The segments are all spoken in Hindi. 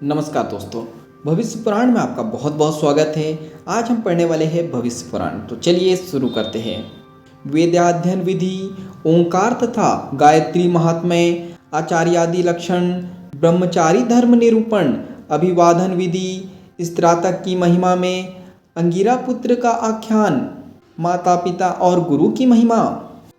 नमस्कार दोस्तों। भविष्य पुराण में आपका बहुत बहुत स्वागत है। आज हम पढ़ने वाले हैं भविष्य पुराण। तो चलिए शुरू करते हैं। वेदाध्ययन विधि, ओंकार तथा गायत्री महात्म्य, आचार्यादि लक्षण, ब्रह्मचारी धर्म निरूपण, अभिवादन विधि, स्त्रातक की महिमा में अंगिरा पुत्र का आख्यान, माता पिता और गुरु की महिमा।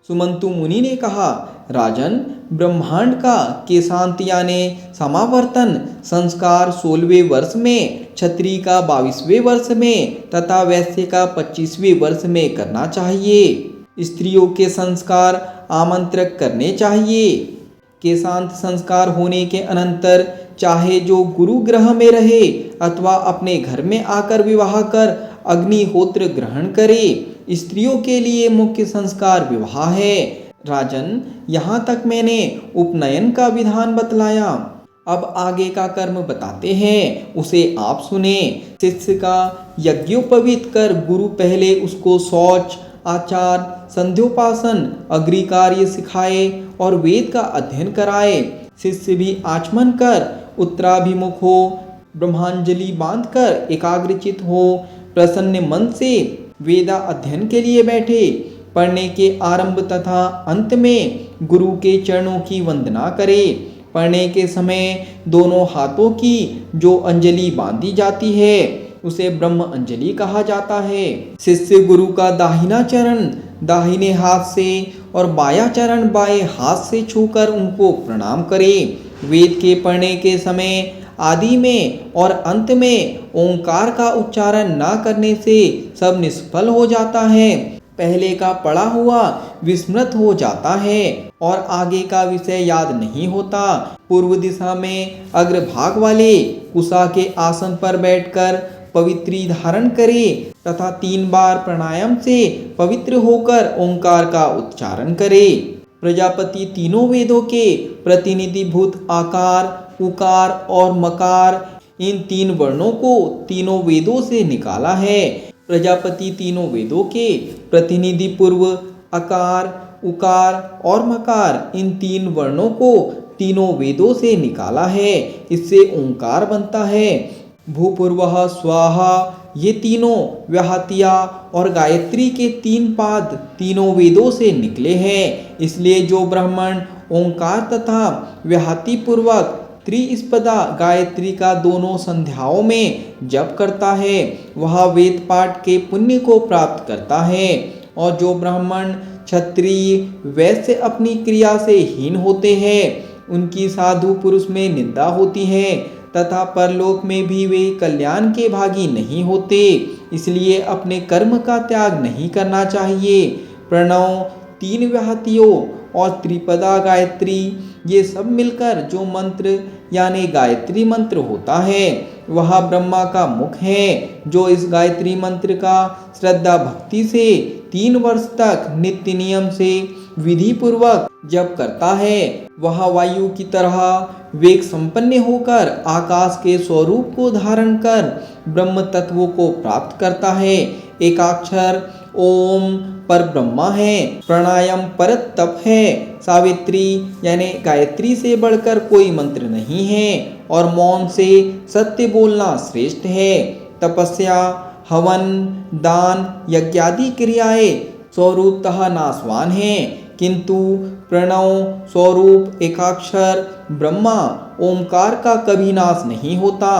सुमंतु मुनि ने कहा, राजन, ब्रह्मांड का केशांत यानी समावर्तन संस्कार 16वें वर्ष में, क्षत्रिय का 22वें वर्ष में तथा वैश्य का 25वें वर्ष में करना चाहिए। स्त्रियों के संस्कार आमंत्रक करने चाहिए। केशांत संस्कार होने के अनंतर चाहे जो गुरु ग्रह में रहे अथवा अपने घर में आकर विवाह कर अग्निहोत्र ग्रहण करे। स्त्रियों के लिए मुख्य संस्कार विवाह है। राजन, यहाँ तक मैंने उपनयन का विधान बतलाया। अब आगे का कर्म बताते हैं, उसे आप सुने। शिष्य का यज्ञोपवीत कर गुरु पहले उसको शौच, आचार, संध्योपासन, अग्नि कार्य सिखाए और वेद का अध्ययन कराए। शिष्य भी आचमन कर उत्तराभिमुख हो, ब्रह्मांजलि बांधकर एकाग्रचित हो, प्रसन्न मन से वेदा अध्ययन के लिए बैठे। पढ़ने के आरंभ तथा अंत में गुरु के चरणों की वंदना करे। पढ़ने के समय दोनों हाथों की जो अंजलि बांधी जाती है उसे ब्रह्म अंजलि कहा जाता है। शिष्य गुरु का दाहिना चरण दाहिने हाथ से और बायां चरण बाएं हाथ से छूकर उनको प्रणाम करे। वेद के पढ़ने के समय आदि में और अंत में ओंकार का उच्चारण न करने से सब निष्फल हो जाता है। पहले का पढ़ा हुआ विस्मृत हो जाता है और आगे का विषय याद नहीं होता। पूर्व दिशा में अग्रभाग वाले कुशा के आसन पर बैठकर पवित्री धारण करे तथा 3 बार प्राणायाम से पवित्र होकर ओंकार का उच्चारण करे। प्रजापति तीनों वेदों के प्रतिनिधिभूत आकार, उकार और मकार, इन 3 वर्णों को तीनों वेदों से निकाला है। प्रजापति तीनों वेदों के प्रतिनिधि पूर्व अकार, उकार और मकार, इन 3 वर्णों को तीनों वेदों से निकाला है। इससे ओंकार बनता है। भूपूर्वः स्वाहा, ये तीनों व्याहतिया और गायत्री के 3 पाद तीनों वेदों से निकले हैं। इसलिए जो ब्राह्मण ओंकार तथा व्याहति पूर्वक त्रिस्पदा गायत्री का दोनों संध्याओं में जप करता है वह वेद पाठ के पुण्य को प्राप्त करता है। और जो ब्राह्मण, क्षत्रिय, वैश्य अपनी क्रिया से हीन होते हैं उनकी साधु पुरुष में निंदा होती है तथा परलोक में भी वे कल्याण के भागी नहीं होते। इसलिए अपने कर्म का त्याग नहीं करना चाहिए। प्रणव, 3 व्याहतियों और त्रिपदा गायत्री, ये सब मिलकर जो मंत्र यानी गायत्री मंत्र होता है वह ब्रह्मा का मुख है। जो इस गायत्री मंत्र का श्रद्धा भक्ति से 3 वर्ष तक नित्य नियम से विधि पूर्वक जप करता है वह वायु की तरह वेग संपन्न होकर आकाश के स्वरूप को धारण कर ब्रह्म तत्वों को प्राप्त करता है। एकाक्षर ओम पर ब्रह्मा है। प्राणायाम पर तप है। सावित्री यानी गायत्री से बढ़कर कोई मंत्र नहीं है और मौन से सत्य बोलना श्रेष्ठ है। तपस्या, हवन, दान, यज्ञादि क्रियाएं स्वरूपतः नाशवान हैं, किंतु प्रणव स्वरूप एकाक्षर ब्रह्मा ओंकार का कभी नाश नहीं होता।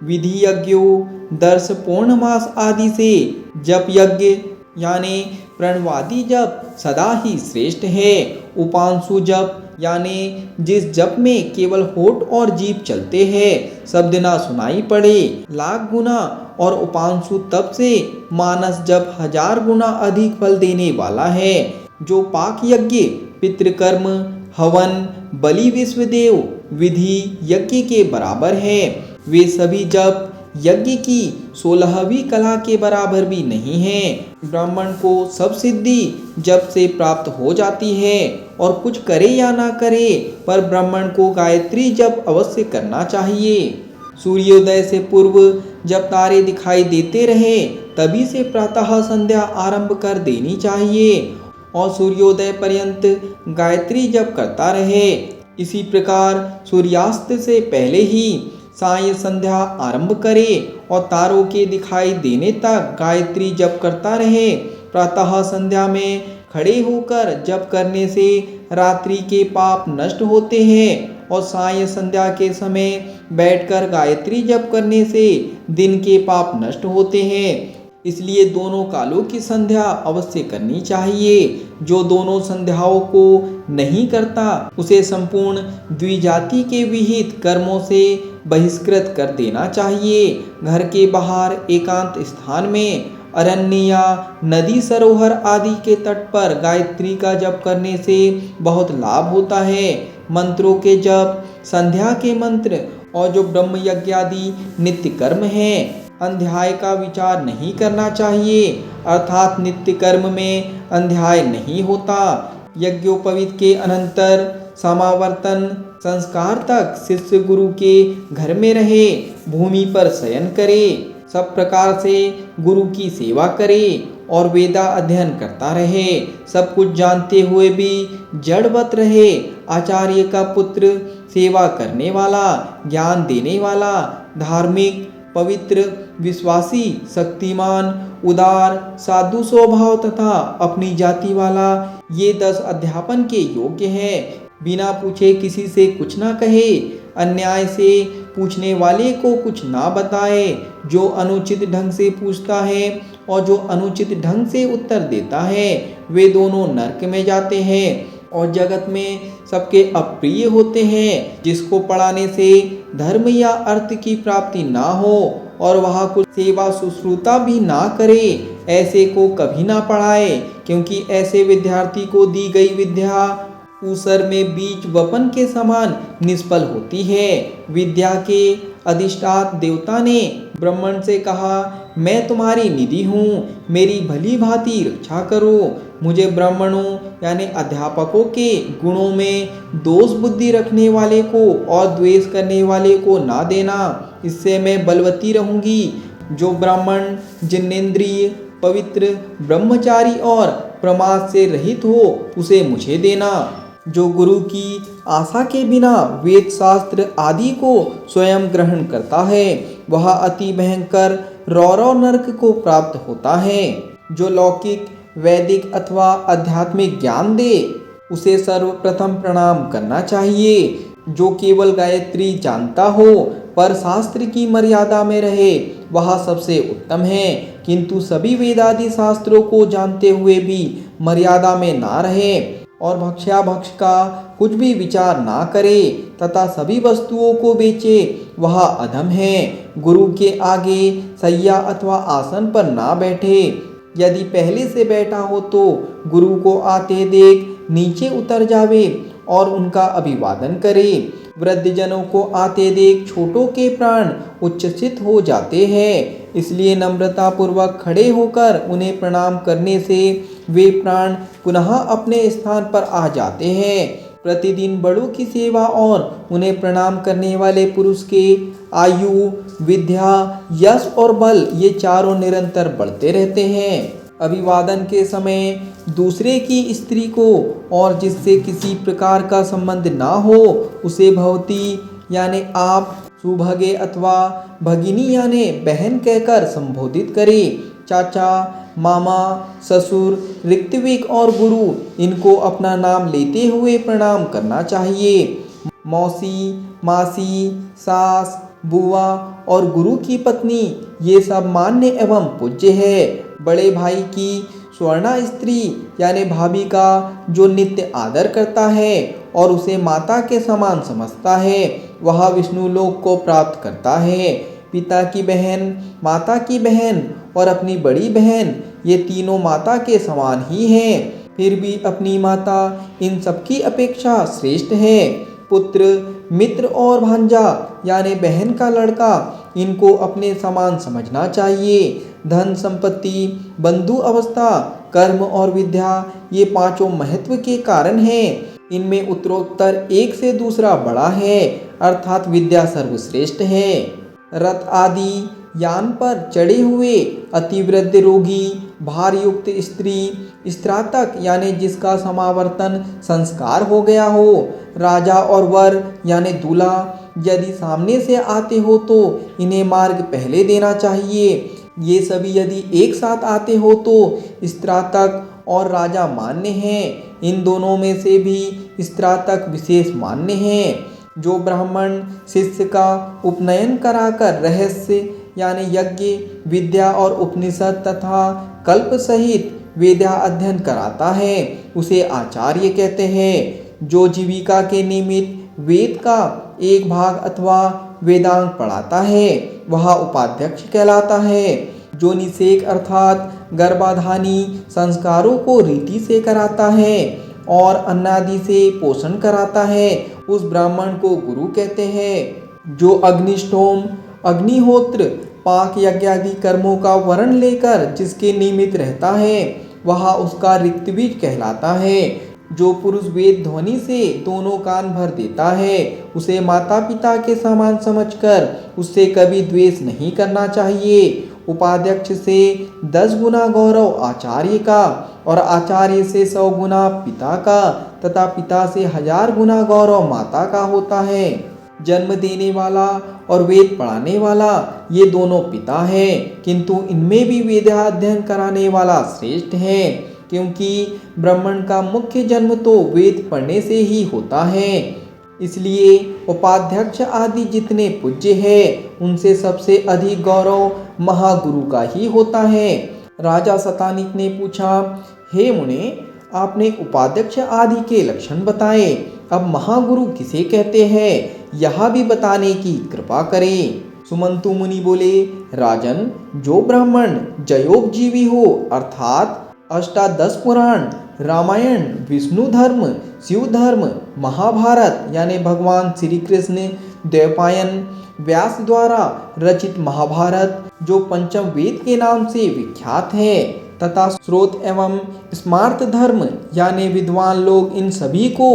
विधि यज्ञों, दर्श, पूर्णमास आदि से जप यज्ञ यानी प्रणवादि जप सदा ही श्रेष्ठ है। उपांशु जप यानी जिस जप में केवल होठ और जीभ चलते हैं, शब्द ना सुनाई पड़े, लाख गुना और उपांशु तप से मानस जप 1000 गुना अधिक फल देने वाला है। जो पाक यज्ञ, पितृकर्म, हवन, बलि विश्वदेव, विधि यज्ञ के बराबर है, वे सभी जप यज्ञ की 16वीं कला के बराबर भी नहीं है। ब्राह्मण को सब सिद्धि जप से प्राप्त हो जाती है और कुछ करे या ना करे पर ब्राह्मण को गायत्री जप अवश्य करना चाहिए। सूर्योदय से पूर्व जब तारे दिखाई देते रहे तभी से प्रातः संध्या आरंभ कर देनी चाहिए और सूर्योदय पर्यंत गायत्री जप करता रहे। इसी प्रकार सूर्यास्त से पहले ही साय संध्या आरंभ करे और तारों के दिखाई देने तक गायत्री जप करता रहे। प्रातः संध्या में खड़े होकर जप करने से रात्रि के पाप नष्ट होते हैं और साय संध्या के समय बैठकर गायत्री जप करने से दिन के पाप नष्ट होते हैं। इसलिए दोनों कालों की संध्या अवश्य करनी चाहिए। जो दोनों संध्याओं को नहीं करता उसे संपूर्ण द्विजाति के विहित कर्मों से बहिष्कृत कर देना चाहिए। घर के बाहर एकांत स्थान में अरण्य या नदी सरोवर आदि के तट पर गायत्री का जप करने से बहुत लाभ होता है। मंत्रों के जप, संध्या के मंत्र और जो ब्रह्म यज्ञ आदि नित्य कर्म हैं, अंध्याय का विचार नहीं करना चाहिए, अर्थात नित्य कर्म में अंध्याय नहीं होता। यज्ञोपवीत के अनंतर समावर्तन संस्कार तक शिष्य गुरु के घर में रहे, भूमि पर शयन करे, सब प्रकार से गुरु की सेवा करे और वेदा अध्ययन करता रहे। सब कुछ जानते हुए भी जड़वत रहे। आचार्य का पुत्र, सेवा करने वाला, ज्ञान देने वाला, धार्मिक, पवित्र, विश्वासी, शक्तिमान, उदार, साधु स्वभाव तथा अपनी जाति वाला, ये 10 अध्यापन के योग्य है। बिना पूछे किसी से कुछ ना कहे, अन्याय से पूछने वाले को कुछ ना बताए। जो अनुचित ढंग से पूछता है और जो अनुचित ढंग से उत्तर देता है, वे दोनों नरक में जाते हैं और जगत में सबके अप्रिय होते हैं। जिसको पढ़ाने से धर्म या अर्थ की प्राप्ति ना हो और वह कुछ सेवा शुश्रूषा भी ना करे, ऐसे को कभी ना पढ़ाए, क्योंकि ऐसे विद्यार्थी को दी गई विद्या ऊसर में बीज वपन के समान निष्फल होती है। विद्या के अधिष्ठाता देवता ने ब्राह्मण से कहा, मैं तुम्हारी निधि हूँ, मेरी भली भांति रक्षा करो। मुझे ब्राह्मणों यानी अध्यापकों के गुणों में दोष बुद्धि रखने वाले को और द्वेष करने वाले को ना देना, इससे मैं बलवती रहूंगी। जो ब्राह्मण जिनेंद्रिय, पवित्र, ब्रह्मचारी और प्रमाद से रहित हो, उसे मुझे देना। जो गुरु की आशा के बिना वेद शास्त्र आदि को स्वयं ग्रहण करता है, वह अति भयंकर रौरव नरक को प्राप्त होता है। जो लौकिक, वैदिक अथवा आध्यात्मिक ज्ञान दे, उसे सर्वप्रथम प्रणाम करना चाहिए। जो केवल गायत्री जानता हो पर शास्त्र की मर्यादा में रहे, वह सबसे उत्तम है। किंतु सभी वेदादि शास्त्रों को जानते हुए भी मर्यादा में ना रहे और भक्ष्याभक्ष का कुछ भी विचार ना करे तथा सभी वस्तुओं को बेचे, वह अधम है। गुरु के आगे सैया अथवा आसन पर ना बैठे। यदि पहले से बैठा हो तो गुरु को आते देख नीचे उतर जावे और उनका अभिवादन करे। वृद्धजनों को आते देख छोटों के प्राण उच्छ्वसित हो जाते हैं, इसलिए नम्रता पूर्वक खड़े होकर उन्हें प्रणाम करने से वे प्राण पुनः अपने स्थान पर आ जाते हैं। प्रतिदिन बड़ों की सेवा और उन्हें प्रणाम करने वाले पुरुष के आयु, विद्या, यश और बल, ये चारों निरंतर बढ़ते रहते हैं। अभिवादन के समय दूसरे की स्त्री को और जिससे किसी प्रकार का संबंध ना हो, उसे भवती यानी आप, सुभगे अथवा भगिनी यानी बहन कहकर संबोधित करे। चाचा, मामा, ससुर, ऋत्विक और गुरु, इनको अपना नाम लेते हुए प्रणाम करना चाहिए। मौसी, मासी, सास, बुआ और गुरु की पत्नी, ये सब मान्य एवं पूज्य है। बड़े भाई की स्वर्णा स्त्री यानी भाभी का जो नित्य आदर करता है और उसे माता के समान समझता है, वह विष्णु लोक को प्राप्त करता है। पिता की बहन, माता की बहन और अपनी बड़ी बहन, ये तीनों माता के समान ही हैं, फिर भी अपनी माता इन सबकी अपेक्षा श्रेष्ठ है। पुत्र, मित्र और भांजा यानी बहन का लड़का, इनको अपने समान समझना चाहिए। धन संपत्ति, बंधु अवस्था, कर्म और विद्या, ये पांचों महत्व के कारण हैं। इनमें उत्तरोत्तर एक से दूसरा बड़ा है, अर्थात विद्या सर्वश्रेष्ठ है। रथ आदि यान पर चढ़े हुए अतिवृद्ध रोगी, भार युक्त स्त्री, स्त्रातक यानी जिसका समावर्तन संस्कार हो गया हो, राजा और वर यानी दूल्हा यदि सामने से आते हो तो इन्हें मार्ग पहले देना चाहिए। ये सभी यदि एक साथ आते हो तो स्त्रातक और राजा मान्य हैं। इन दोनों में से भी स्त्रातक विशेष मान्य हैं। जो ब्राह्मण शिष्य का उपनयन कराकर रहस्य यानी यज्ञ, विद्या और उपनिषद तथा कल्प सहित वेदा अध्ययन कराता है उसे आचार्य कहते हैं। जो जीविका के निमित्त वेद का एक भाग अथवा वेदांग पढ़ाता है वह उपाध्यक्ष कहलाता है। जो निषेक अर्थात गर्भाधानी संस्कारों को रीति से कराता है और अन्नादि से पोषण कराता है उस ब्राह्मण को गुरु कहते हैं। जो अग्निष्टोम, अग्निहोत्र, पाक यज्ञ आदि कर्मों का वर्ण लेकर जिसके निमित्त रहता है वह उसका ऋत्विज कहलाता है। जो पुरुष वेद ध्वनि से दोनों कान भर देता है उसे माता पिता के समान समझकर उससे कभी द्वेष नहीं करना चाहिए। उपाध्यक्ष से 10 गुना गौरव आचार्य का और आचार्य से 100 गुना पिता का तथा पिता से 1000 गुना गौरव माता का होता है। जन्म देने वाला और वेद पढ़ाने वाला ये दोनों पिता हैं, किंतु इनमें भी वेदाध्ययन कराने वाला श्रेष्ठ है, क्योंकि ब्राह्मण का मुख्य जन्म तो वेद पढ़ने से ही होता है। इसलिए उपाध्यक्ष आदि जितने पूज्य हैं उनसे सबसे अधिक गौरव महागुरु का ही होता है। राजा शतानिक ने पूछा, हे मुने, आपने उपाध्यक्ष आदि के लक्षण बताए, अब महागुरु किसे कहते हैं यह भी बताने की कृपा करें। सुमंतु मुनि बोले, राजन, जो ब्राह्मण जयोपजीवी हो अर्थात अष्टादश पुराण, रामायण, विष्णु धर्म, शिव धर्म, महाभारत यानी भगवान श्री कृष्ण द्वैपायन व्यास द्वारा रचित महाभारत जो पंचम वेद के नाम से विख्यात है तथा स्रोत एवं स्मार्त धर्म यानी विद्वान लोग इन सभी को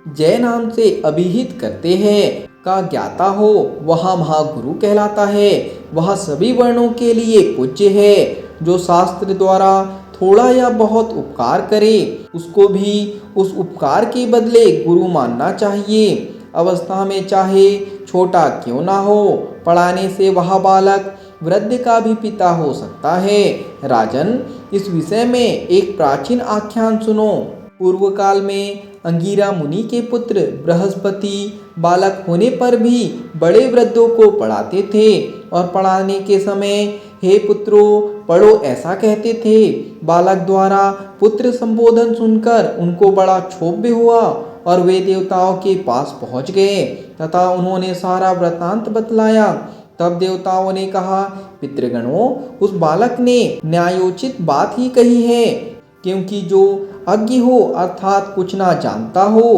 जय नाम से अभिहित करते हैं का ज्ञाता हो वह महागुरु कहलाता है। वह सभी वर्णों के लिए पूज्य है। जो शास्त्र द्वारा थोड़ा या बहुत उपकार करे उसको भी उस उपकार के बदले गुरु मानना चाहिए। अवस्था में चाहे छोटा क्यों ना हो, पढ़ाने से वह बालक वृद्ध का भी पिता हो सकता है। राजन, इस विषय में एक प्राचीन आख्यान सुनो। पूर्व काल में अंगिरा मुनि के पुत्र बृहस्पति बालक होने पर भी बड़े वृद्धों को पढ़ाते थे और पढ़ाने के समय हे पुत्रों पढ़ो ऐसा कहते थे। बालक द्वारा पुत्र संबोधन सुनकर उनको बड़ा क्षोभ हुआ और वे देवताओं के पास पहुंच गए तथा उन्होंने सारा वृतांत बतलाया। तब देवताओं ने कहा, पितृगणों, उस बालक ने न्यायोचित बात ही कही है, क्योंकि जो अज्ञ हो अर्थात कुछ ना जानता हो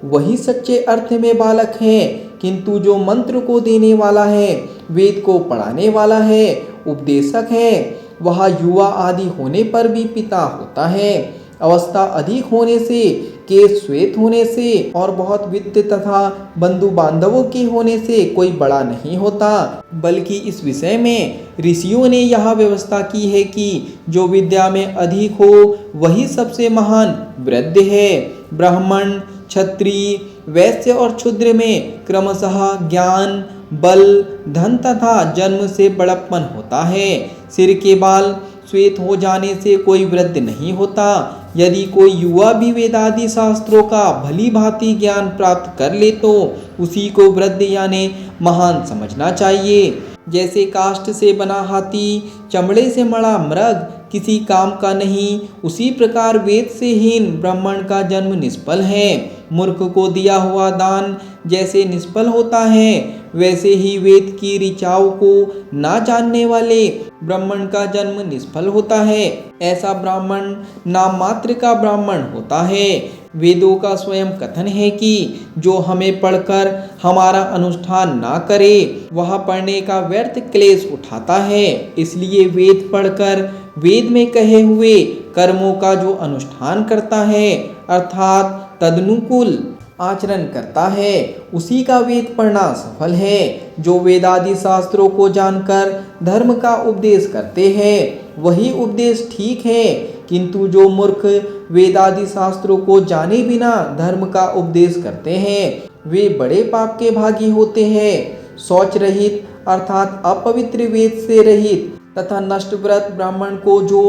वही सच्चे अर्थ में बालक है, किंतु जो मंत्र को देने वाला है, वेद को पढ़ाने वाला है, उपदेशक है, वह युवा आदि होने पर भी पिता होता है। अवस्था अधिक होने से, केश श्वेत होने से और बहुत वित्त तथा बंधु बांधवों के होने से कोई बड़ा नहीं होता, बल्कि इस विषय में ऋषियों ने यह व्यवस्था की है कि जो विद्या में अधिक हो वही सबसे महान वृद्ध है। ब्राह्मण, क्षत्रिय, वैश्य और क्षुद्र में क्रमशः ज्ञान, बल, धन तथा जन्म से बड़प्पन होता है। सिर के बाल श्वेत हो जाने से कोई वृद्ध नहीं होता। यदि कोई युवा भी वेदादि शास्त्रों का भली भांति ज्ञान प्राप्त कर ले तो उसी को वृद्ध यानी महान समझना चाहिए। जैसे काष्ठ से बना हाथी, चमड़े से मड़ा मृग किसी काम का नहीं, उसी प्रकार वेद से हीन ब्राह्मण का जन्म निष्फल है। मूर्ख को दिया हुआ दान जैसे निष्फल होता है, वैसे ही वेद की ऋचाओं को ना जानने वाले ब्राह्मण का जन्म निष्फल होता है। ऐसा ब्राह्मण नाम मात्र का ब्राह्मण होता है। वेदों का स्वयं कथन है कि जो हमें पढ़कर हमारा अनुष्ठान ना करे वह पढ़ने का व्यर्थ क्लेश उठाता है। इसलिए वेद पढ़कर वेद में कहे हुए कर्मों का जो अनुष्ठान करता है अर्थात तदनुकूल आचरण करता है उसी का वेद पढ़ना सफल है। जो वेदादि शास्त्रों को जानकर धर्म का उपदेश करते हैं वही उपदेश ठीक है, किंतु जो मूर्ख वेदादि शास्त्रों को जाने बिना धर्म का उपदेश करते हैं वे बड़े पाप के भागी होते हैं। शौच रहित अर्थात अपवित्र वेद से रहित तथा नष्ट व्रत ब्राह्मण को जो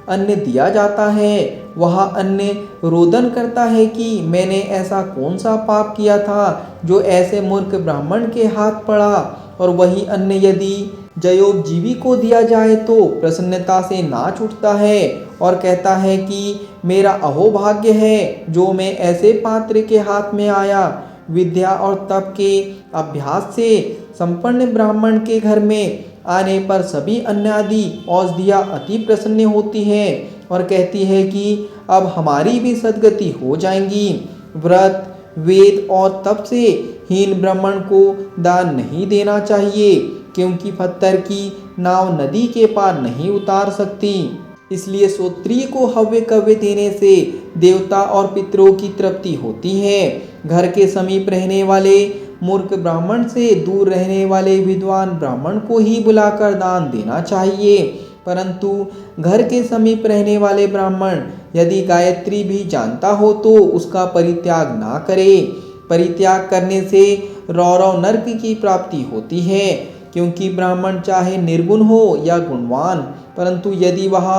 अन्न दिया जाता है वह अन्न रोदन करता है कि मैंने ऐसा कौन सा पाप किया था जो ऐसे मूर्ख ब्राह्मण के हाथ पड़ा। और वही अन्न यदि जयोपजीवी को दिया जाए तो प्रसन्नता से नाच उठता है और कहता है कि मेरा अहोभाग्य है जो मैं ऐसे पात्र के हाथ में आया। विद्या और तप के अभ्यास से संपन्न ब्राह्मण के घर में आने पर सभी अन्न आदि औषधियाँ अति प्रसन्न होती हैं और कहती है कि अब हमारी भी सद्गति हो जाएंगी। व्रत वेद और तप से हीन ब्राह्मण को दान नहीं देना चाहिए, क्योंकि पत्थर की नाव नदी के पार नहीं उतार सकती। इसलिए श्रोत्रिय को हव्य कव्य देने से देवता और पितरों की तृप्ति होती है। घर के समीप रहने वाले मूर्ख ब्राह्मण से दूर रहने वाले विद्वान ब्राह्मण को ही बुलाकर दान देना चाहिए, परंतु घर के समीप रहने वाले ब्राह्मण यदि गायत्री भी जानता हो तो उसका परित्याग ना करे। परित्याग करने से रौरव नरक की प्राप्ति होती है, क्योंकि ब्राह्मण चाहे निर्गुण हो या गुणवान, परंतु यदि वह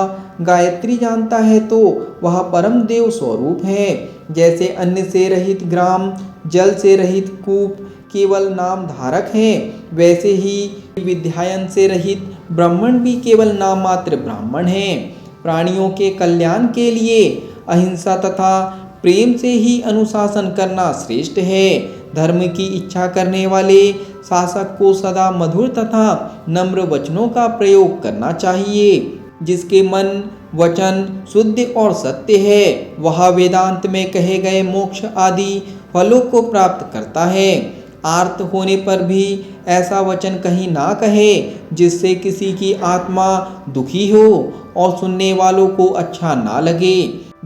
गायत्री जानता है तो वह परम देव स्वरूप है। जैसे अन्न से रहित ग्राम, जल से रहित कूप केवल नाम धारक है, वैसे ही विद्यायन से रहित ब्राह्मण भी केवल नाम मात्र ब्राह्मण है। प्राणियों के कल्याण के लिए अहिंसा तथा प्रेम से ही अनुशासन करना श्रेष्ठ है। धर्म की इच्छा करने वाले शासक को सदा मधुर तथा नम्र वचनों का प्रयोग करना चाहिए। जिसके मन वचन शुद्ध और सत्य है वह वेदांत में कहे गए मोक्ष आदि फलों को प्राप्त करता है। आर्त होने पर भी ऐसा वचन कहीं ना कहे जिससे किसी की आत्मा दुखी हो और सुनने वालों को अच्छा ना लगे।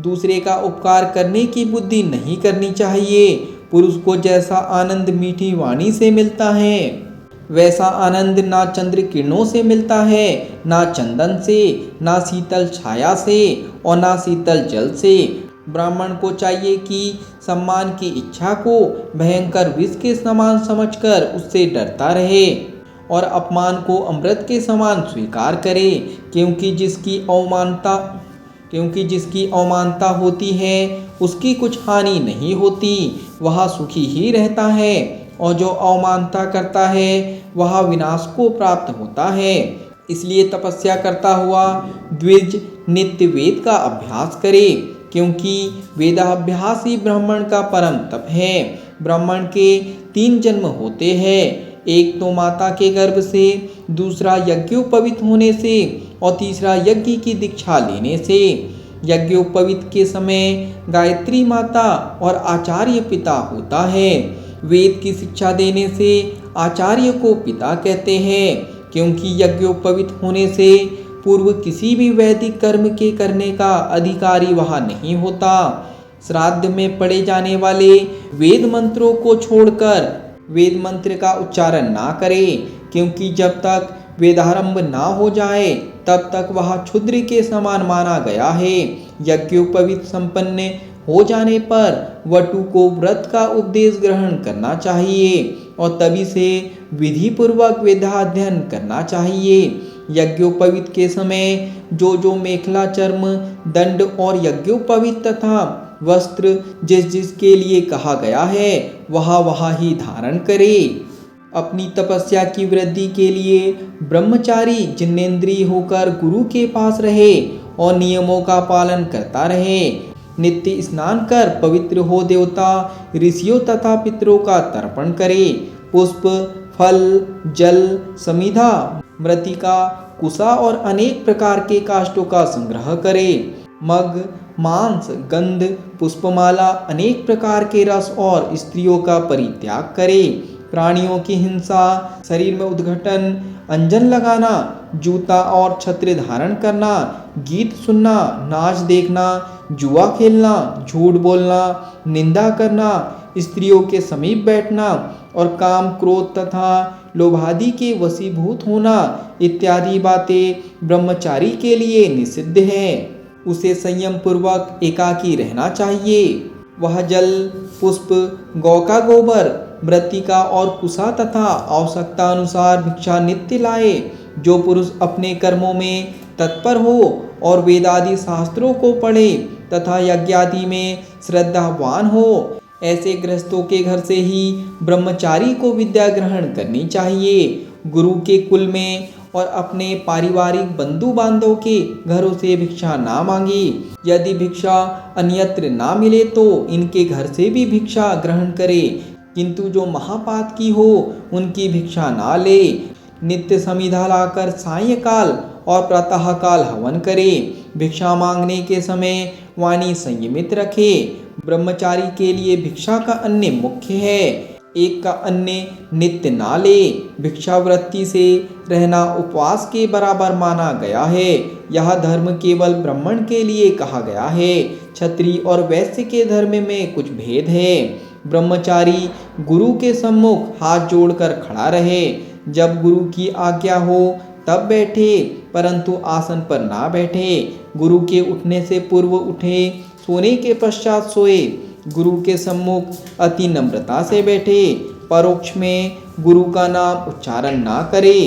दूसरे का उपकार करने की बुद्धि नहीं करनी चाहिए। पुरुष को जैसा आनंद मीठी वाणी से मिलता है वैसा आनंद ना चंद्र किरणों से मिलता है, ना चंदन से, ना शीतल छाया से और ना शीतल जल से। ब्राह्मण को चाहिए कि सम्मान की इच्छा को भयंकर विष के समान समझकर उससे डरता रहे और अपमान को अमृत के समान स्वीकार करे, क्योंकि जिसकी अवमानता होती है उसकी कुछ हानि नहीं होती, वह सुखी ही रहता है, और जो अवमानता करता है वह विनाश को प्राप्त होता है। इसलिए तपस्या करता हुआ द्विज नित्य वेद का अभ्यास करे, क्योंकि वेदाभ्यास ही ब्राह्मण का परम तप है। ब्राह्मण के 3 जन्म होते हैं, एक तो माता के गर्भ से, दूसरा यज्ञोपवीत होने से और तीसरा यज्ञ की दीक्षा लेने से। यज्ञोपवीत के समय गायत्री माता और आचार्य पिता होता है। वेद की शिक्षा देने से आचार्य को पिता कहते हैं, क्योंकि यज्ञोपवीत होने से पूर्व किसी भी वैदिक कर्म के करने का अधिकारी वह नहीं होता। श्राद्ध में पढ़े जाने वाले वेद मंत्रों को छोड़कर वेद मंत्र का उच्चारण ना करे, क्योंकि जब तक वेदारंभ ना हो जाए तब तक वह क्षुद्र के समान माना गया है। यज्ञोपवीत संपन्न हो जाने पर वटु को व्रत का उपदेश ग्रहण करना चाहिए और तभी से विधि पूर्वक वेदाध्ययन करना चाहिए। यज्ञोपवीत के समय जो मेखला, चर्म, दंड और यज्ञोपवीत तथा वस्त्र जिसके लिए कहा गया है वह ही धारण करे। अपनी तपस्या की वृद्धि के लिए ब्रह्मचारी जिनेंद्रिय होकर गुरु के पास रहे और नियमों का पालन करता रहे। नित्य स्नान कर पवित्र हो देवता, ऋषियों तथा पितरों का तर्पण करे। पुष्प, फल, जल, समिधा, मृतिका, कुसा और अनेक प्रकार के काष्ठों का संग्रह करे। मग, मांस, गंध, पुष्पमाला, अनेक प्रकार के रस और स्त्रियों का परित्याग करे। प्राणियों की हिंसा, शरीर में उद्घटन, अंजन लगाना, जूता और छत्र धारण करना, गीत सुनना, नाच देखना, जुआ खेलना, झूठ बोलना, निंदा करना, स्त्रियों के समीप बैठना और काम क्रोध तथा लोभादि के वशीभूत होना इत्यादि बातें ब्रह्मचारी के लिए निषिद्ध है। उसे संयम पूर्वक एकाकी रहना चाहिए। वह जल, पुष्प, गौ का गोबर, मृत्तिका और कुसा तथा आवश्यकता अनुसार भिक्षा नित्य लाए। जो पुरुष अपने कर्मों में तत्पर हो और वेदादि शास्त्रों को पढ़े तथा यज्ञादि में श्रद्धावान हो, ऐसे गृहस्थों के घर से ही ब्रह्मचारी को विद्या ग्रहण करनी चाहिए। गुरु के कुल में और अपने पारिवारिक बंधु बांधव के घरों से भिक्षा ना मांगे। यदि भिक्षा अन्यत्र ना मिले तो इनके घर से भी भिक्षा ग्रहण करे, किंतु जो महापात की हो उनकी भिक्षा ना ले। नित्य समिधा लाकर सायंकाल और प्रातःकाल हवन करे। भिक्षा मांगने के समय वाणी संयमित रखे। ब्रह्मचारी के लिए भिक्षा का अन्न मुख्य है, एक का अन्न नित्य ना ले। भिक्षावृत्ति से रहना उपवास के बराबर माना गया है। यह धर्म केवल ब्राह्मण के लिए कहा गया है। क्षत्रिय और वैश्य के धर्म में कुछ भेद है। ब्रह्मचारी गुरु के सम्मुख हाथ जोड़कर खड़ा रहे। जब गुरु की आज्ञा हो तब बैठे, परंतु आसन पर ना बैठे। गुरु के उठने से पूर्व उठे, सोने के पश्चात सोए। गुरु के सम्मुख अति नम्रता से बैठे। परोक्ष में गुरु का नाम उच्चारण ना करे।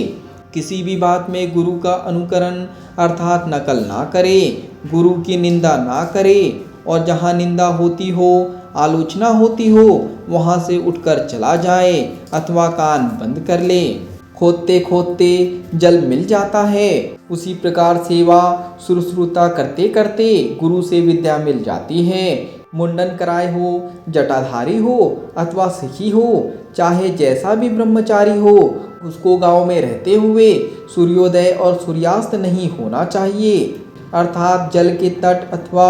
किसी भी बात में गुरु का अनुकरण अर्थात नकल ना करे। गुरु की निंदा ना करे और जहाँ निंदा होती हो, आलोचना होती हो, वहाँ से उठकर चला जाए अथवा कान बंद कर ले। खोदते खोदते जल मिल जाता है, उसी प्रकार सेवा शुश्रूषा करते करते गुरु से विद्या मिल जाती है। मुंडन कराए हो, जटाधारी हो अथवा सिखी हो, चाहे जैसा भी ब्रह्मचारी हो, उसको गांव में रहते हुए सूर्योदय और सूर्यास्त नहीं होना चाहिए। अर्थात जल के तट अथवा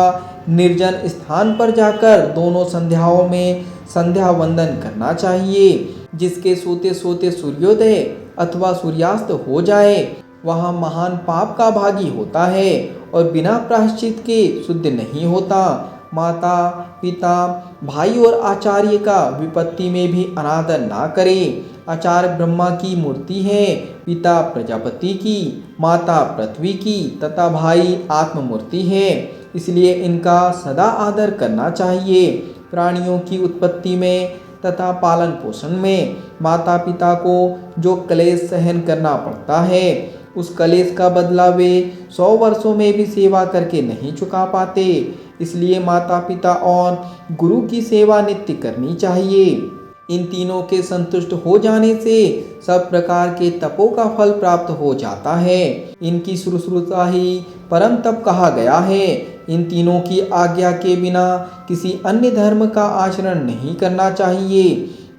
निर्जन स्थान पर जाकर दोनों संध्याओं में संध्या वंदन करना चाहिए। जिसके सोते सोते सूर्योदय अथवा सूर्यास्त हो जाए वह महान पाप का भागी होता है और बिना प्रायश्चित के शुद्ध नहीं होता। माता, पिता, भाई और आचार्य का विपत्ति में भी अनादर ना करे। आचार्य ब्रह्मा की मूर्ति है, पिता प्रजापति की, माता पृथ्वी की तथा भाई आत्म मूर्ति है, इसलिए इनका सदा आदर करना चाहिए। प्राणियों की उत्पत्ति में तथा पालन पोषण में माता पिता को जो क्लेश सहन करना पड़ता है, उस क्लेश का बदला वे 100 वर्षों में भी सेवा करके नहीं चुका पाते। इसलिए माता पिता और गुरु की सेवा नित्य करनी चाहिए। इन तीनों के संतुष्ट हो जाने से सब प्रकार के तपों का फल प्राप्त हो जाता है। इनकी शुश्रूषा ही परम तप कहा गया है। इन तीनों की आज्ञा के बिना किसी अन्य धर्म का आचरण नहीं करना चाहिए।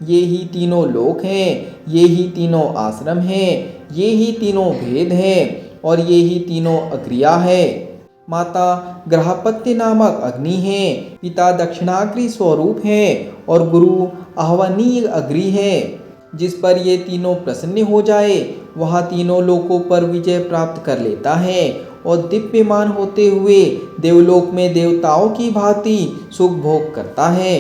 ये ही तीनों लोक हैं, ये ही तीनों आश्रम हैं, ये ही तीनों भेद हैं और ये ही तीनों अक्रिया है। माता ग्रहपत्य नामक अग्नि है, पिता दक्षिणाग्नि स्वरूप है और गुरु आह्वनीय अग्नि है। जिस पर ये तीनों प्रसन्न हो जाए वह तीनों लोकों पर विजय प्राप्त कर लेता है और दिव्यमान होते हुए देवलोक में देवताओं की भांति सुख भोग करता है।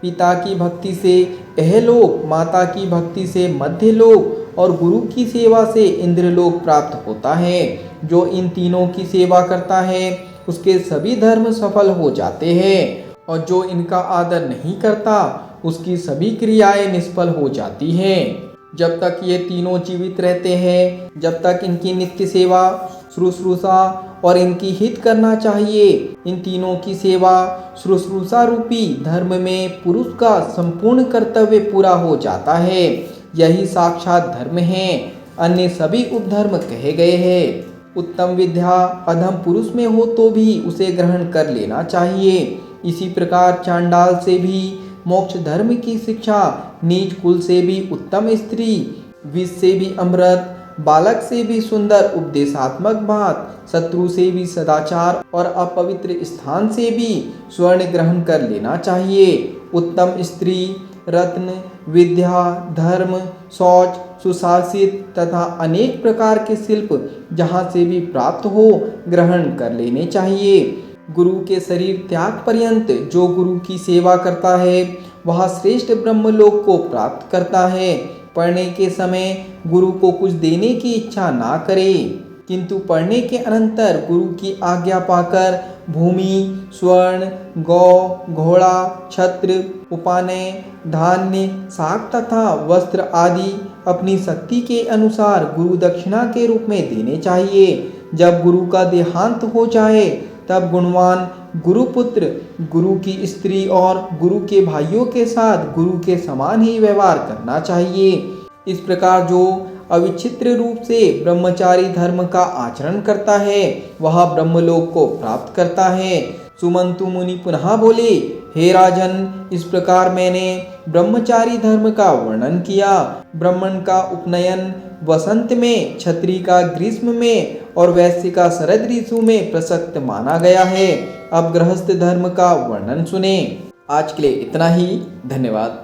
पिता की भक्ति से इहलोक, माता की भक्ति से मध्यलोक और गुरु की सेवा से इंद्रलोक प्राप्त होता है। जो इन तीनों की सेवा करता है उसके सभी धर्म सफल हो जाते हैं और जो इनका आदर नहीं करता उसकी सभी क्रियाएं निष्फल हो जाती हैं। जब तक ये तीनों जीवित रहते हैं, जब तक इनकी नित्य सेवा शुश्रूषा और इनकी हित करना चाहिए। इन तीनों की सेवा शुश्रूषा रूपी धर्म में पुरुष का संपूर्ण कर्तव्य पूरा हो जाता है। यही साक्षात धर्म है, अन्य सभी उपधर्म कहे गए हैं। उत्तम विद्या अधम पुरुष में हो तो भी उसे ग्रहण कर लेना चाहिए। इसी प्रकार चांडाल से भी मोक्ष धर्म की शिक्षा, नीच कुल से भी उत्तम स्त्री, विष से भी अमृत, बालक से भी सुंदर उपदेशात्मक बात, शत्रु से भी सदाचार और अपवित्र स्थान से भी स्वर्ण ग्रहण कर लेना चाहिए। उत्तम स्त्री, रत्न, विद्या, धर्म, शौच, सुशासित तथा अनेक प्रकार के शिल्प जहाँ से भी प्राप्त हो ग्रहण कर लेने चाहिए। गुरु के शरीर त्याग पर्यंत जो गुरु की सेवा करता है वह श्रेष्ठ ब्रह्मलोक को प्राप्त करता है। पढ़ने के समय गुरु को कुछ देने की इच्छा ना करे, किंतु पढ़ने के अनंतर गुरु की आज्ञा पाकर भूमि, स्वर्ण, गौ, घोड़ा, छत्र, उपानय, धान्य, शाक तथा वस्त्र आदि अपनी शक्ति के अनुसार गुरु दक्षिणा के रूप में देने चाहिए। जब गुरु का देहांत हो जाए तब गुणवान गुरुपुत्र गुरु की स्त्री और गुरु के भाइयों के साथ गुरु के समान ही व्यवहार करना चाहिए। इस प्रकार जो अविच्छिन्न रूप से ब्रह्मचारी धर्म का आचरण करता है वह ब्रह्मलोक को प्राप्त करता है। सुमंतु मुनि पुनः बोले, हे राजन, इस प्रकार मैंने ब्रह्मचारी धर्म का वर्णन किया। ब्राह्मण का उपनयन वसंत में, क्षत्रिय का ग्रीष्म में और वैश्य का शरद ऋतु में प्रसक्त माना गया है। अब गृहस्थ धर्म का वर्णन सुने। आज के लिए इतना ही। धन्यवाद।